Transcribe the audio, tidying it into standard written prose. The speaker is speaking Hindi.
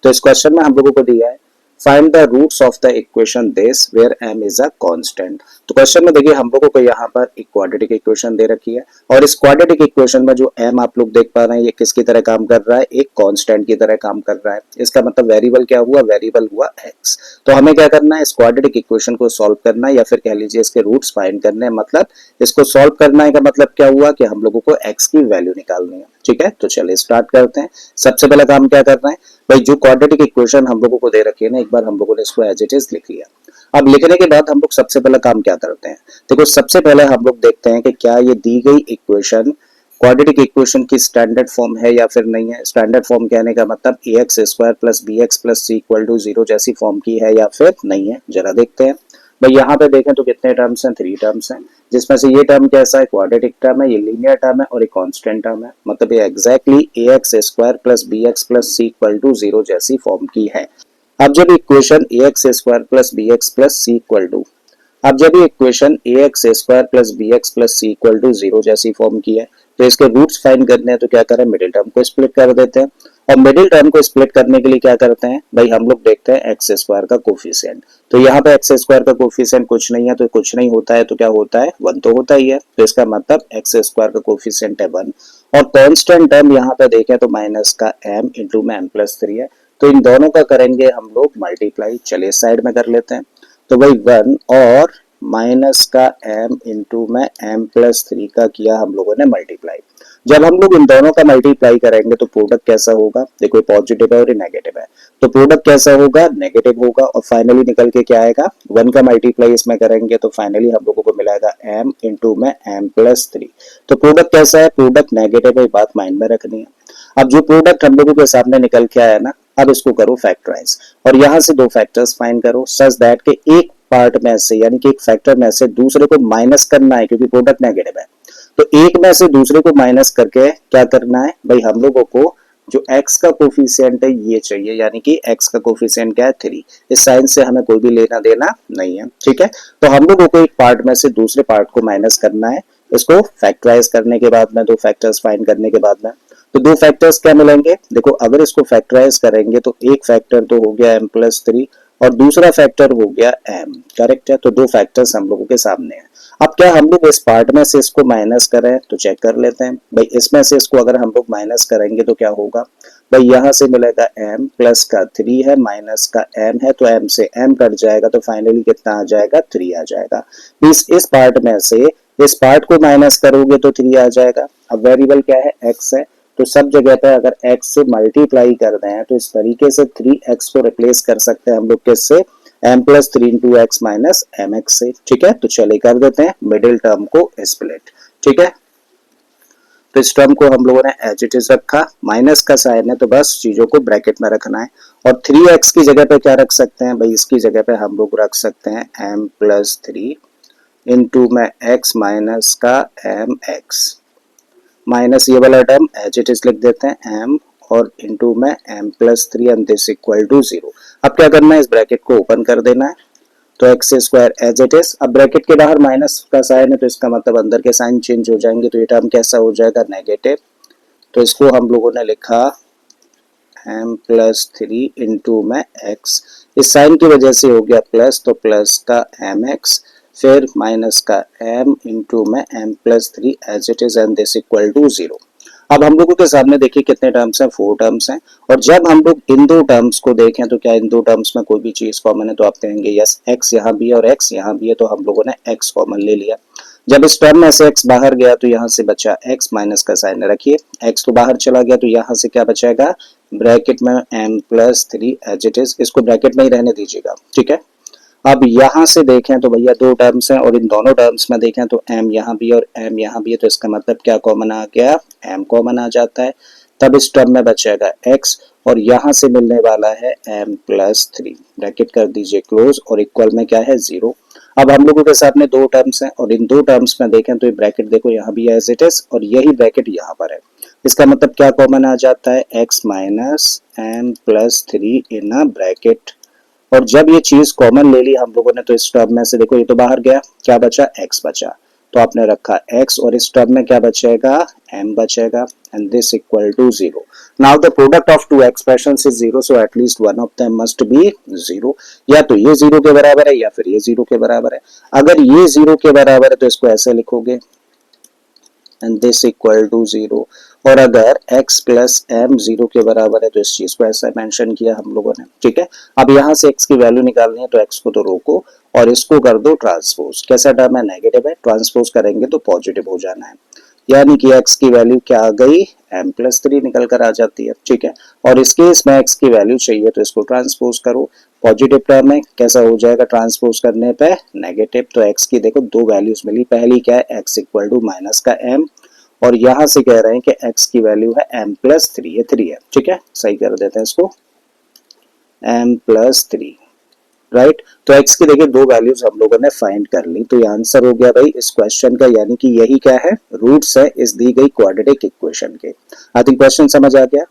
तो इस क्वेश्चन में हम लोगों को दिया है find the roots of the equation this where m is a constant. तो क्वेश्चन में देखिए हम लोगों को यहाँ पर एक क्वाड्रेटिक इक्वेशन दे रखी है और इस क्वाड्रेटिक इक्वेशन में जो m आप लोग देख पा रहे हैं ये किसकी तरह काम कर रहा है, एक कांस्टेंट की तरह काम कर रहा है। इसका मतलब वेरिएबल क्या हुआ, वेरिएबल हुआ x। तो हमें क्या करना है, इस क्वाड्रेटिक इक्वेशन को सॉल्व करना है या फिर कह लीजिए इसके रूट्स फाइंड करने हैं। मतलब इसको सॉल्व करना है का मतलब क्या हुआ कि हम लोगों को x की वैल्यू निकालनी है। ठीक है, तो चलिए स्टार्ट करते हैं। सबसे पहला काम क्या करना है भाई, जो क्वाड्रेटिक इक्वेशन हम लोगों को दे रखी है ना, एक बार हम लोगों ने इसको एज इट इज लिख लिया। अब लिखने के बाद हम लोग सबसे पहला काम क्या करते हैं, देखो सबसे पहले हम लोग देखते हैं कि क्या ये दी गई इक्वेशन क्वाड्रेटिक इक्वेशन की स्टैंडर्ड फॉर्म है या फिर नहीं है। स्टैंडर्ड फॉर्म कहने का मतलब ax square plus bx plus c equal to 0 जैसी फॉर्म की है या फिर नहीं है। जरा देखते हैं भाई, यहाँ पे देखें तो कितने टर्म्स हैं, 3 टर्म्स हैं, जिसमें से ये टर्म कैसा है, क्वाड्रेटिक टर्म है, ये लीनियर टर्म है और एक कांस्टेंट टर्म है। मतलब ये exactly ax square plus bx plus c equal to 0 जैसी फॉर्म की है। अब जब equation ax square plus bx plus c equal to अब जब ये equation ax square plus bx plus c equal to 0 जैसी फॉर्म की है तो इसके रूट्स फाइंड करने हैं। तो क्या करें, मिडिल टर्म को स्प्लिट कर देते हैं और मिडिल टर्म को स्प्लिट करने के लिए क्या करते हैं भाई, हम लोग देखते हैं एक्स स्क्वायर का कोफिशिएंट। तो यहाँ पे एक्स स्क्वायर का कोफिशिएंट कुछ नहीं है, तो कुछ नहीं होता है तो क्या होता है, 1 तो होता ही है। तो इसका मतलब एक्स स्क्वायर का कोफिशिएंट है 1 और कांस्टेंट टर्म यहाँ पे देखें तो माइनस का m इंटू में m प्लस 3 है। तो इन दोनों का करेंगे हम लोग मल्टीप्लाई। चलिए साइड में कर लेते हैं। तो भाई 1 और माइनस का m इंटू में m प्लस 3 का किया हम लोगों ने मल्टीप्लाई। जब हम लोग इन दोनों का मल्टीप्लाई करेंगे तो प्रोडक्ट कैसा होगा, देखो पॉजिटिव है और ये नेगेटिव है, तो प्रोडक्ट कैसा होगा, नेगेटिव होगा और फाइनली निकल के क्या आएगा, 1 का मल्टीप्लाई इसमें करेंगे तो फाइनली हम लोगों को मिलेगा m इंटू में m प्लस 3। तो प्रोडक्ट कैसा है, प्रोडक्ट नेगेटिव है, बात माइंड में रखनी है। अब जो प्रोडक्ट हम लोगों के सामने निकल के आया ना, अब इसको करो फैक्टराइज और यहाँ से 2 फैक्टर्स फाइंड करो सच दैट के एक पार्ट में से यानी कि एक फैक्टर में से दूसरे को माइनस करना है क्योंकि प्रोडक्ट नेगेटिव है। तो एक में से दूसरे को माइनस करके क्या करना है भाई, हम लोगों को जो x का कोफिशिएंट है ये चाहिए, यानी कि x का कोफिशिएंट क्या है 3। इस साइन से हमें कोई भी लेना देना नहीं है। ठीक है, तो हम लोगों को एक पार्ट में से दूसरे पार्ट को माइनस करना है। इसको फैक्टराइज करने के बाद में 2 फैक्टर्स फाइंड करने के बाद में तो 2 फैक्टर्स क्या मिलेंगे, देखो अगर इसको फैक्टराइज करेंगे तो एक फैक्टर तो हो गया m प्लस 3 और दूसरा फैक्टर हो गया m। करेक्ट है, तो 2 फैक्टर्स हम लोगों के सामने हैं। अब क्या हम लोग इस पार्ट में से इसको माइनस करें, तो चेक कर लेते हैं भाई, इसमें से इसको अगर हम लोग माइनस करेंगे तो क्या होगा भाई, यहाँ से मिलेगा m प्लस का 3 है माइनस का m है तो m से m कट जाएगा तो फाइनली कितना आ जाएगा, 3 आ जाएगा। इस पार्ट में से इस पार्ट को माइनस करोगे तो 3 आ जाएगा। अब वेरिएबल क्या है, x है, तो सब जगह पे अगर x से मल्टीप्लाई कर दें तो इस तरीके से 3x को रिप्लेस कर सकते हैं हम लोग किससे, m plus 3 into x minus m x से। ठीक है, तो चलिए कर देते हैं मिडिल टर्म को स्प्लिट। ठीक है, तो इस टर्म को हम लोगों ने एज इट इज रखा, माइनस का साइन है तो बस चीजों को ब्रैकेट में रखना है और 3x की जगह पे क्या रख सकते हैं भाई, इसकी जगह पे हम लोग रख सकते हैं m प्लस 3 इंटू में x माइनस का एम एक्स माइनस ये वाला टर्म एज इट इज लिख देते हैं m और इंटू में m plus 3 and this equal to 0। अब क्या करना है, इस ब्रैकेट को ओपन कर देना है तो x square as it is. अब ब्रैकेट के बाहर माइनस का साइन है तो इसका मतलब अंदर के साइन चेंज हो जाएंगे तो ये टर्म कैसा हो जाएगा, नेगेटिव। तो इसको हम लोगों ने लिखा m प्लस 3 इंटू में x, इस साइन की वजह से हो गया प्लस तो प्लस का एम एक्स फिर माइनस का m इंटू में m plus 3 as it is and this equal to 0। अब हम लोगों के सामने देखिए कितने टर्म्स हैं, 4 टर्म्स हैं और जब हम लोग इन 2 टर्म्स को देखें तो क्या इन 2 टर्म्स में कोई भी चीज कॉमन है, तो आप कहेंगे यस x यहाँ भी है और x यहाँ भी है, तो हम लोगों ने x कॉमन ले लिया। जब इस टर्म में से x बाहर गया तो यहाँ से बचा x माइनस का साइन रखिए, x तो बाहर चला गया तो यहाँ से क्या बचेगा, ब्रैकेट में m plus 3 as it is, इसको ब्रैकेट में ही रहने दीजिएगा। ठीक है, अब यहाँ से देखें तो भैया 2 टर्म्स हैं और इन दोनों टर्म्स में देखें तो m यहाँ भी और m यहाँ भी है, तो इसका मतलब क्या कॉमन आ गया, m कॉमन आ जाता है। तब इस टर्म में बचेगा x और यहाँ से मिलने वाला है m प्लस 3, ब्रैकेट कर दीजिए क्लोज और इक्वल में क्या है 0। अब हम लोगों के सामने 2 टर्म्स हैं और इन 2 टर्म्स में देखें तो ये ब्रैकेट देखो यहाँ भी एज इट इज और यही ब्रैकेट यहाँ पर है। इसका मतलब क्या कॉमन आ जाता है, x minus m plus 3 in a bracket. और जब ये चीज कॉमन ले ली हम लोगों ने तो इस टर्म में से देखो ये तो बाहर गया, क्या बचा, x बचा, तो आपने रखा x और इस टर्म में क्या बचेगा, m बचेगा। and this equal to 0. Now the product of two expressions is 0, so at least one of them must be 0. या तो ये 0 के बराबर है या फिर ये 0 के बराबर है. अगर ये 0 के बराबर है तो इसको ऐसे लिखोगे and this equal to 0, और अगर x प्लस m 0 के बराबर है तो इस चीज को ऐसा मेंशन किया हम लोगों ने. ठीक है, अब यहाँ से x की वैल्यू निकालनी है तो x को तो रोको और इसको कर दो ट्रांसपोज. कैसा टर्म है? नेगेटिव है, ट्रांसपोज करेंगे तो पॉजिटिव हो जाना है, यानी कि x की वैल्यू क्या आ गई? m प्लस 3 निकल कर आ जाती है. ठीक है, और इस केस में x की वैल्यू चाहिए तो इसको ट्रांसपोज करो. पॉजिटिव टर्म है, कैसा हो जाएगा ट्रांसपोज करने पे? नेगेटिव. तो x की देखो दो वैल्यूज मिली, पहली क्या है? x इक्वल टू माइनस का m, और यहां से कह रहे हैं कि x की वैल्यू है m प्लस 3, ये 3 है. ठीक है, सही कर देते हैं इसको, m प्लस 3, राइट. तो x की देखिए दो वैल्यूज हम लोगों ने फाइंड कर ली. तो ये आंसर हो गया भाई इस क्वेश्चन का, यानी कि यही क्या है? रूट्स है इस दी गई क्वाड्रेटिक इक्वेशन के. आई थिंक क्वेश्चन समझ आ गया.